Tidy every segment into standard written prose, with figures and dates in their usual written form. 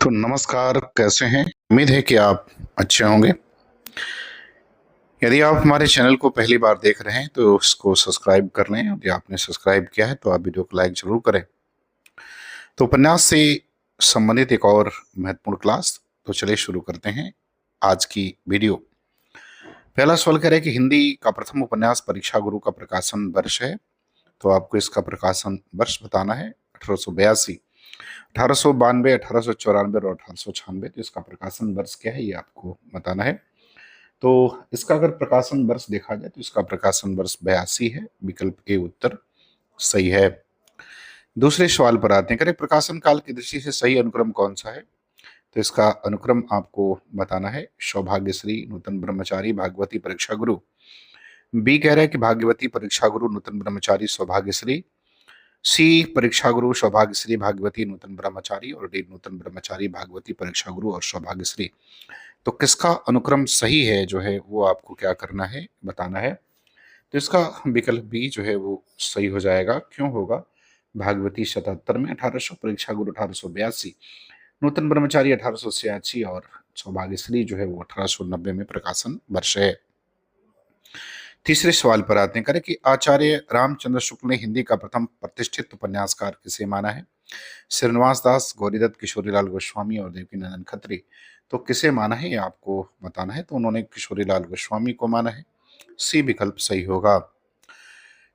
तो नमस्कार, कैसे हैं? उम्मीद है कि आप अच्छे होंगे। यदि आप हमारे चैनल को पहली बार देख रहे हैं तो उसको सब्सक्राइब कर लें। यदि आपने सब्सक्राइब किया है तो आप वीडियो को लाइक जरूर करें। तो उपन्यास से संबंधित एक और महत्वपूर्ण क्लास, तो चलिए शुरू करते हैं आज की वीडियो। पहला सवाल कह रहा है कि हिंदी का प्रथम उपन्यास परीक्षा गुरु का प्रकाशन वर्ष है। तो आपको इसका प्रकाशन वर्ष बताना है। 1882, 1892, 1894 और 1896। तो इसका प्रकाशन वर्ष क्या है ये आपको बताना है। तो इसका अगर प्रकाशन वर्ष देखा जाए तो इसका प्रकाशन वर्ष 82 है। विकल्प ए उत्तर सही है। दूसरे सवाल पर आते हैं, करें प्रकाशन काल की दृष्टि से सही अनुक्रम कौन सा है। तो इसका अनुक्रम आपको बताना है। सौभाग्यश्री, नूतन ब्रह्मचारी, भागवती, परीक्षा गुरु। बी कह रहा है कि भाग्यवती, परीक्षा गुरु, नूतन ब्रह्मचारी, सौभाग्यश्री। सी परीक्षा गुरु, सौभाग्यश्री, भागवती, नूतन ब्रह्मचारी। और डी नूतन ब्रह्मचारी, भागवती, परीक्षा गुरु और सौभाग्यश्री। तो किसका अनुक्रम सही है जो है वो आपको क्या करना है, बताना है। तो इसका विकल्प बी जो है वो सही हो जाएगा। क्यों होगा? भागवती 77 में, 1800 परीक्षा गुरु 1882, नूतन ब्रह्मचारी 1886 और सौभाग्यश्री जो है वो 1890 में प्रकाशन वर्ष है। तीसरे सवाल पर आते हैं, करें कि आचार्य रामचंद्र शुक्ल ने हिंदी का प्रथम प्रतिष्ठित उपन्यासकार किसे माना है। श्रीनिवास दास, गौरीदत्त, किशोरीलाल गोस्वामी और देवकीनंदन खत्री। तो किसे माना है ये आपको बताना है। तो उन्होंने किशोरीलाल गोस्वामी को माना है। सी विकल्प सही होगा।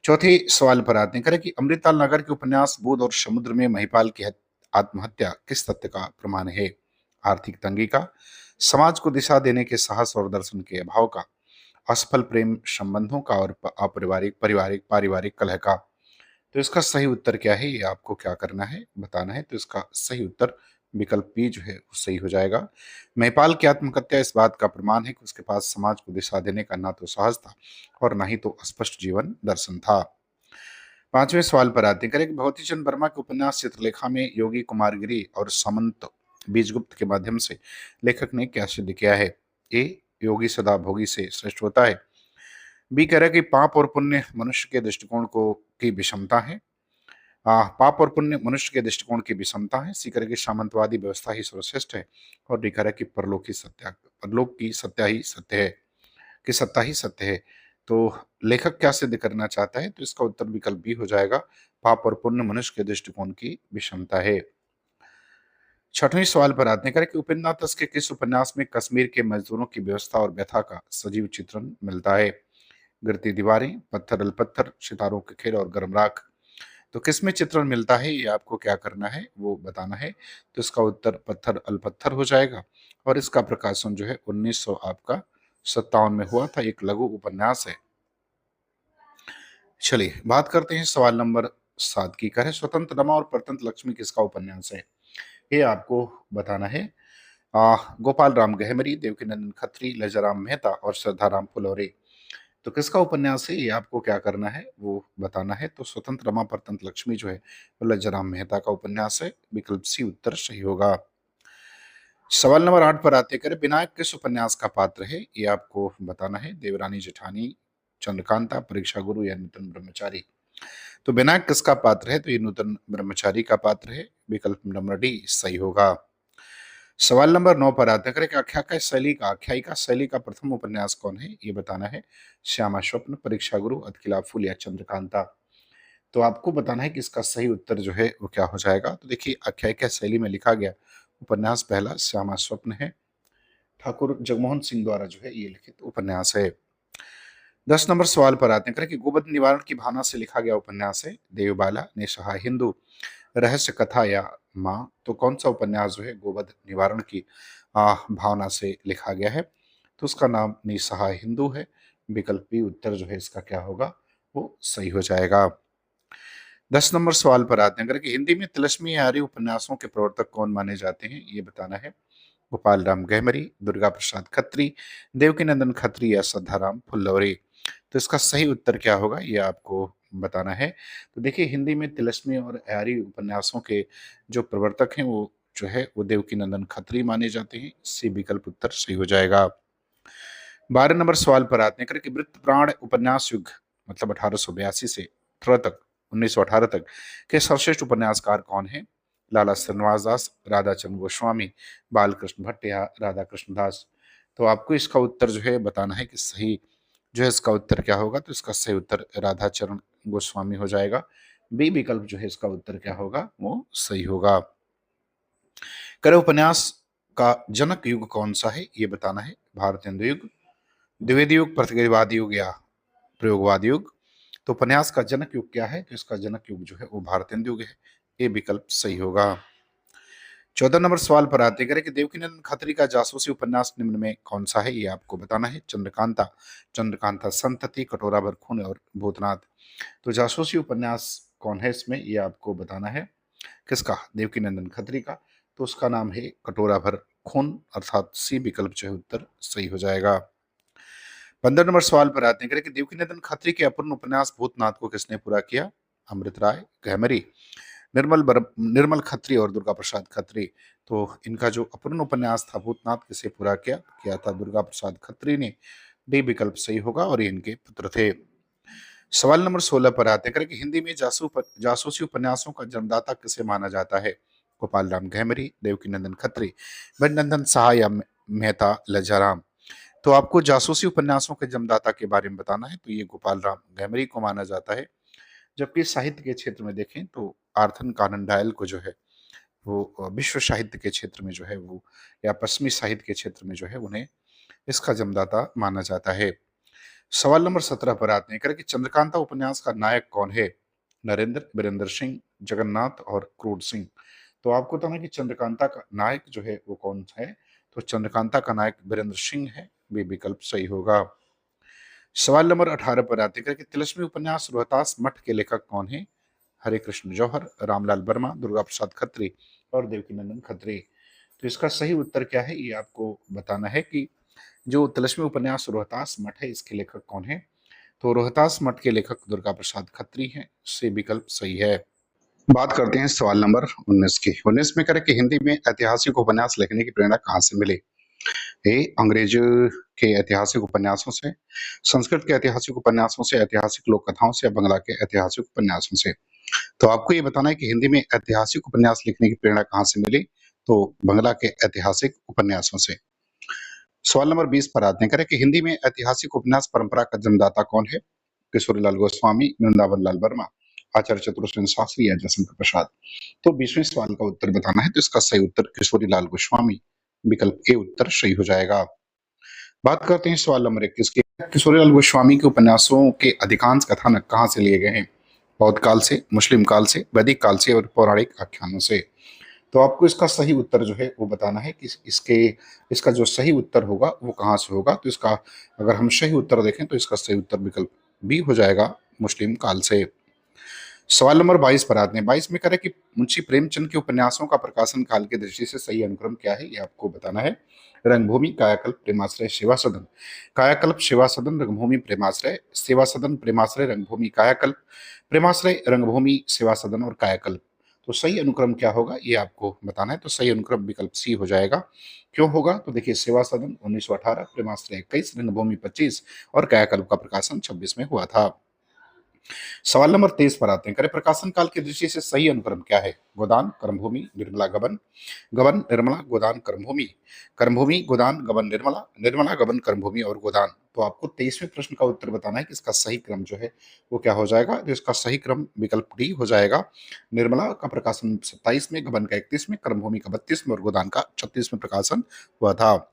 चौथे सवाल पर आते हैं, करें कि अमृतलाल नगर के उपन्यास बुध और समुद्र में महिपाल की आत्महत्या किस तथ्य का प्रमाण है। आर्थिक तंगी का, समाज को दिशा देने के साहस और दर्शन के अभाव का, असफल प्रेम संबंधों का और अपारिवारिक पारिवारिक पारिवारिक कलह का। तो इसका सही उत्तर क्या है ये आपको क्या करना है, बताना है। तो इसका सही उत्तर विकल्प बी जो है वो सही हो जाएगा। महिपाल की आत्महत्या इस बात का प्रमाण है कि उसके पास समाज को दिशा देने का ना तो साहस था और ना ही तो स्पष्ट जीवन दर्शन था। पांचवें सवाल पर आते हैं, करें कि भगवती चंद्र वर्मा के उपन्यास चित्रलेखा में योगी कुमारगिरी और सामंत बीजगुप्त के माध्यम से लेखक ने क्या सिद्ध किया है। ए योगी सदा भोगी से श्रेष्ठ होता है। बी कह रहा है कि पाप और पुण्य मनुष्य के दृष्टिकोण को की विषमता है। पाप और पुण्य मनुष्य के दृष्टिकोण की विषमता है। सी कह की सामंतवादी व्यवस्था ही सर्वश्रेष्ठ है। और डी कह रहा है कि परलोक की सत्या ही सत्य है, कि सत्ता ही सत्य है। तो लेखक क्या सिद्ध करना चाहता है। तो इसका उत्तर विकल्प बी हो जाएगा। पाप और पुण्य मनुष्य के दृष्टिकोण की विषमता है। छठवें सवाल पर आते हैं, करें कि उपेंद्र नाथ के किस उपन्यास में कश्मीर के मजदूरों की व्यवस्था और व्यथा का सजीव चित्रण मिलता है। गिरती दीवारें, पत्थर अल पत्थर, सितारों के खेल और गर्म राख। तो किसमें चित्रण मिलता है ये आपको क्या करना है वो बताना है। तो इसका उत्तर पत्थर अल पत्थर हो जाएगा। और इसका प्रकाशन जो है 1900 आपका 57 में हुआ था। एक लघु उपन्यास है। चलिए बात करते हैं सवाल नंबर 7 की। करें स्वतंत्र रमा और परतंत्र लक्ष्मी किसका उपन्यास है, ये आपको बताना है। गोपाल राम गहमरी, देवकीनंदन खत्री, लजाराम मेहता और श्रद्धाराम फुलोरे। तो किसका उपन्यास है ये आपको क्या करना है वो बताना है। तो स्वतंत्र रमा परतंत्र लक्ष्मी जो है वो लज्जाराम मेहता का उपन्यास है। विकल्प सी उत्तर सही होगा। सवाल नंबर 8 पर आते, करें विनायक किस उपन्यास का पात्र है ये आपको बताना है। देवरानी जेठानी, चंद्रकांता, परीक्षा गुरु या नूतन ब्रह्मचारी। तो विनायक किसका पात्र है। तो ये नूतन ब्रह्मचारी का पात्र है। विकल्प नंबर डी सही होगा। सवाल नंबर 9 पर आते हैं, करें कि आख्यायिका शैली का प्रथम उपन्यास कौन है ये बताना है। श्यामा स्वप्न, परीक्षा गुरु, अतकिला फूल या चंद्रकांता। तो आपको बताना है कि इसका सही उत्तर जो है वो क्या हो जाएगा। तो देखिए आख्यायिका शैली में लिखा गया उपन्यास पहला श्यामा स्वप्न है। ठाकुर जगमोहन सिंह द्वारा जो है ये लिखित उपन्यास है। 10 नंबर सवाल पर आते हैं, करें कि गोवध निवारण की भावना से लिखा गया उपन्यास है। देवबाला, निसहाय हिंदू, रहस्य कथा या माँ। तो कौन सा उपन्यास जो है गोवध निवारण की भावना से लिखा गया है। तो उसका नाम निसहाय हिंदू है। विकल्प बी उत्तर जो है इसका क्या होगा वो सही हो जाएगा। 10 नंबर सवाल पर आते हैं, अगर कि हिंदी में तिलस्मी आर्य उपन्यासों के प्रवर्तक कौन माने जाते हैं ये बताना है। गोपाल राम गहमरी, दुर्गा प्रसाद खत्री, देवकीनंदन खत्री या सद्धाराम फुल्लौरी। तो इसका सही उत्तर क्या होगा ये आपको बताना है। तो देखिए हिंदी में तिलस्मी और आर्य उपन्यासों के जो प्रवर्तक हैं वो जो है वो देवकीनंदन खत्री माने जाते हैं। सी विकल्प उत्तर सही हो जाएगा। 12 नंबर सवाल पर आते हैं, कि वृत्त प्राण उपन्यास युग मतलब 1882 से 18 तक 1918 तक के सर्वश्रेष्ठ उपन्यासकार कौन है। लाला श्रीनिवास दास, राधा चंद्र गोस्वामी, बालकृष्ण भट्ट या राधा कृष्ण दास। तो आपको इसका उत्तर जो है बताना है कि सही जो है इसका उत्तर क्या होगा। तो इसका सही उत्तर राधा चरण गोस्वामी हो जाएगा। बी विकल्प जो है इसका उत्तर क्या होगा, वो सही होगा। करो उपन्यास का जनक युग कौन सा है, ये बताना है। भारतेंदु युग, द्विवेदी युग, प्रतिवादी युग या प्रयोगवादी युग। तो उपन्यास का जनक युग क्या है, तो इसका जनक युग जो है वो भारतेंदु युग है। ये विकल्प सही होगा। 14 नंबर सवाल पर आते करें कि देवकीनंदन खत्री का जासूसी उपन्यास निम्न में कौन सा है, ये आपको बताना है। चंद्रकांता, चंद्रकांता संतति, कटोरा भर खून और भूतनाथ। तो जासूसी उपन्यास कौन है इसमें, ये आपको बताना है। किसका, देवकीनंदन खत्री का। तो उसका नाम है कटोरा भर खून, अर्थात सी विकल्प जो है उत्तर सही हो जाएगा। 15 नंबर सवाल पर आते हैं कि देवकीनंदन खत्री के अपूर्ण उपन्यास भूतनाथ को किसने पूरा किया। अमृत राय, गहमरी, निर्मल खत्री और दुर्गा प्रसाद खत्री। तो इनका जो अपूर्ण उपन्यास था भूतनाथ, किसे पूरा किया था दुर्गा प्रसाद खत्री ने। डी विकल्प सही होगा और ये इनके पुत्र थे। सवाल नंबर 16 पर आते हैं कि हिंदी में जासूसी उपन्यासों का जन्मदाता किसे माना जाता है। गोपाल राम गहमरी, देवकीनंदन खत्री, बननंदन सहाय या मेहता लज्जाराम। तो आपको जासूसी उपन्यासों के जन्मदाता के बारे में बताना है। तो ये गोपाल राम गहमरी को माना जाता है। जबकि साहित्य के क्षेत्र में देखें तो आर्थन कानन डायल को जो है वो विश्व साहित्य के क्षेत्र में जो है वो, या पश्चिमी साहित्य के क्षेत्र में जो है उन्हें इसका जन्मदाता माना जाता है। सवाल नंबर 17 पर आते हैं कि चंद्रकांता उपन्यास का नायक कौन है। नरेंद्र, वीरेंद्र सिंह, जगन्नाथ और क्रूर सिंह। तो आपको बताना है कि चंद्रकांता का नायक जो है वो कौन है। तो चंद्रकांता का नायक वीरेंद्र सिंह है। भी विकल्प सही होगा। सवाल नंबर 18 पर आते हैं कि तिलस्मी उपन्यास रोहतास मठ के लेखक कौन है। हरे कृष्ण जौहर, रामलाल वर्मा, दुर्गा प्रसाद खत्री और देवकीनंदन खत्री। तो इसका सही उत्तर क्या है, ये आपको बताना है कि जो तिलस्मी उपन्यास रोहतास मठ है इसके लेखक कौन है। तो रोहतास मठ के लेखक दुर्गा प्रसाद खत्री हैं। से विकल्प सही है। बात करते हैं सवाल नंबर 19 की। 19 में करें कि हिंदी में ऐतिहासिक उपन्यास लिखने की प्रेरणा कहाँ से मिली। ए, अंग्रेज के ऐतिहासिक उपन्यासों से, संस्कृत के ऐतिहासिक उपन्यासों से, ऐतिहासिक लोक कथाओं से, या बंगला के ऐतिहासिक उपन्यासों से। तो आपको ये बताना है कि हिंदी में ऐतिहासिक उपन्यास लिखने की प्रेरणा कहाँ से मिली। तो बंगला के ऐतिहासिक उपन्यासों से। सवाल नंबर 20 पर आते हैं करें कि हिंदी में ऐतिहासिक उपन्यास परंपरा का जन्मदाता कौन है। किशोरीलाल गोस्वामी, वृंदावन लाल वर्मा, आचार्य चतुर्सेन शास्त्री या जयशंकर प्रसाद। तो 20वें सवाल का उत्तर बताना है। तो इसका सही उत्तर किशोरीलाल गोस्वामी, विकल्प ए उत्तर सही हो जाएगा। बात करते हैं सवाल नंबर 21 की। किशोरीलाल गोस्वामी के उपन्यासों के अधिकांश कथानक कहाँ से लिए गए हैं। बौद्ध काल से, मुस्लिम काल से, वैदिक काल से और पौराणिक आख्यानों से। तो आपको इसका सही उत्तर जो है वो बताना है कि इसका जो सही उत्तर होगा वो कहाँ से होगा। तो इसका अगर हम सही उत्तर देखें तो इसका सही उत्तर विकल्प बी हो जाएगा, मुस्लिम काल से। सवाल नंबर 22 पर आते हैं। 22 में करें कि मुंशी प्रेमचंद के उपन्यासों का प्रकाशन काल की दृष्टि से सही अनुक्रम क्या है, ये आपको बताना है। रंगभूमि, कायाकल्प, प्रेमाश्रय, सेवा सदन। कायाकल्प, सेवा सदन, रंगभूमि, प्रेमाश्रय, सेवा सदन, प्रेमाश्रय, रंगभूमि, कायाकल्प, प्रेमाश्रय, रंगभूमि, सेवा सदन और कायाकल्प। तो सही अनुक्रम क्या होगा, ये आपको बताना है। तो सही अनुक्रम विकल्प सी हो जाएगा। क्यों होगा, तो देखिए सेवा सदन 1918, प्रेमाश्रय 21, रंगभूमि 25 और कायाकल्प का प्रकाशन 26 में हुआ था। सवाल नंबर 23 पर आते हैं। करें प्रकाशन काल की दृष्टि से सही अनुक्रम क्या है। गोदान, कर्मभूमि, निर्मला, गबन, गबन, निर्मला, गोदान, कर्मभूमि, कर्मभूमि, गोदान, गबन, निर्मला, निर्मला, गबन, कर्मभूमि और गोदान। तो आपको 23वें प्रश्न का उत्तर बताना है कि इसका सही क्रम जो है वो क्या हो जाएगा। तो इसका सही क्रम विकल्प डी हो जाएगा। निर्मला का प्रकाशन 27 में, गबन का 31 में, कर्मभूमि का 32 में और गोदान का 36 में प्रकाशन हुआ था।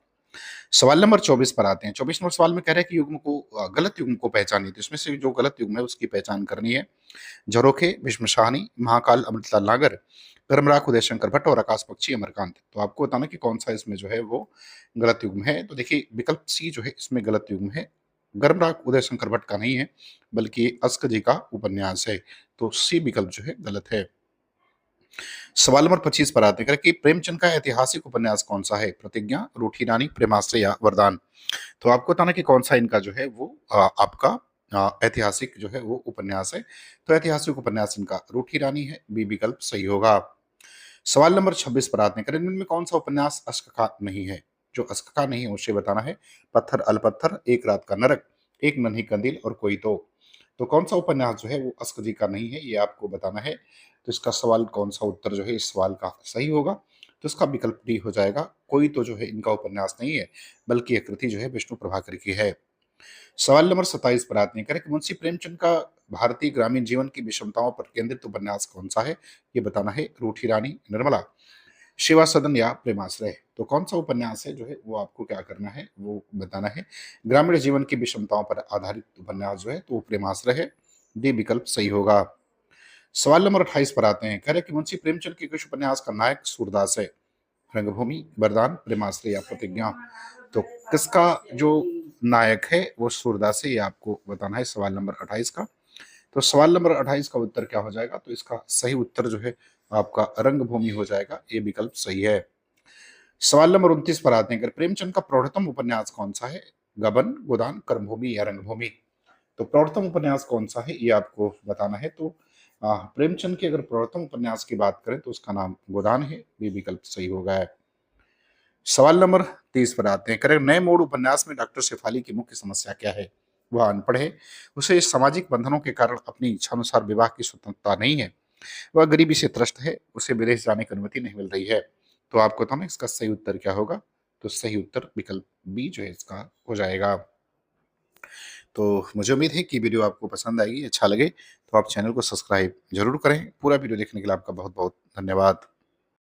सवाल नंबर 24 पर आते हैं। 24 नंबर सवाल में कह रहे हैं कि युग्म को गलत युग्म को पहचानिए। तो इसमें से जो गलत युग्म है उसकी पहचान करनी है। झरोखे, भीष्म शाहनी, महाकाल, अमृतलाल नागर, धर्मराज, उदय शंकर भट्ट और आकाश पक्षी अमरकांत। तो आपको बताना कि कौन सा इसमें जो है वो गलत युग्म है। तो देखिए विकल्प सी जो है इसमें गलत युग्म है। गर्मराग उदय शंकर भट्ट का नहीं है, बल्कि ये अस्क जी का उपन्यास है। तो सी विकल्प जो है गलत है। सवाल नंबर 25 पर आते हैं कि प्रेमचंद का ऐतिहासिक उपन्यास कौन सा है। प्रतिज्ञा, रूठी रानी, प्रेमाश्रय या वरदान। तो आपको बताना कि कौन सा इनका जो है वो आपका ऐतिहासिक जो है वो उपन्यास है। तो ऐतिहासिक उपन्यास इनका रूठी रानी है। बी विकल्प सही होगा। सवाल नंबर 26 पर आते हैं। इनमें कौन सा उपन्यास अश्क का नहीं है। जो अश्क का नहीं है उसे बताना है। पत्थर अलपत्थर, एक रात का नरक, एक नन्ही कंदील और कोई तो। तो कौन सा उपन्यास जो है वो अस्क जी का नहीं है, ये आपको बताना है। तो इसका सवाल कौन सा उत्तर जो है इस सवाल का सही होगा, तो इसका विकल्प डी हो जाएगा। कोई तो जो है इनका उपन्यास नहीं है, बल्कि ये कृति जो है विष्णु प्रभाकर की है। सवाल नंबर 27 पर आते हैं। करें कि मुंशी प्रेमचंद का भारतीय ग्रामीण जीवन की विषमताओं पर केंद्रित उपन्यास कौन सा है? ये बताना है। रूठी रानी निर्मला, शिवा सदन या प्रेमाश्रय। तो कौन सा उपन्यास है जो है वो आपको क्या करना है, वो बताना है। ग्रामीण जीवन की विषमताओं पर आधारित उपन्यास जो है तो वो प्रेमाश्रय है। डी विकल्प सही होगा। सवाल नंबर 28 पर आते हैं। कह रहे कि मुंशी प्रेमचंद के कुछ उपन्यास का नायक सूरदास है। रंगभूमि, वरदान, प्रेमाश्रय या प्रतिज्ञा। तो किसका जो नायक है वो सूरदास है, ये आपको बताना है सवाल नंबर 28 का। तो सवाल नंबर 28 का उत्तर क्या हो जाएगा? तो इसका सही उत्तर जो है आपका रंगभूमि हो जाएगा। ये विकल्प सही है। सवाल नंबर 29 पर आते हैं। अगर प्रेमचंद का प्रौढ़तम उपन्यास कौन सा है? गबन, गोदान, कर्मभूमि या रंगभूमि। तो प्रौढ़तम उपन्यास कौन सा है, ये आपको बताना है। तो प्रेमचंद के अगर प्रौढ़तम उपन्यास की बात करें तो उसका नाम गोदान है। ये विकल्प सही होगा। सवाल नंबर 30 पर आते हैं। करें नए मोड़ उपन्यास में डॉक्टर शेफाली की मुख्य समस्या क्या है? वह अनपढ़ है, उसे सामाजिक बंधनों के कारण अपनी इच्छानुसार विवाह की स्वतंत्रता नहीं है, वह गरीबी से त्रस्त है, उसे विदेश जाने की अनुमति नहीं मिल रही है। तो आपको बताना इसका सही उत्तर क्या होगा? तो सही उत्तर विकल्प बी जो है इसका हो जाएगा। तो मुझे उम्मीद है कि वीडियो आपको पसंद आएगी, अच्छा लगे तो आप चैनल को सब्सक्राइब जरूर करें। पूरा वीडियो देखने के लिए आपका बहुत बहुत धन्यवाद।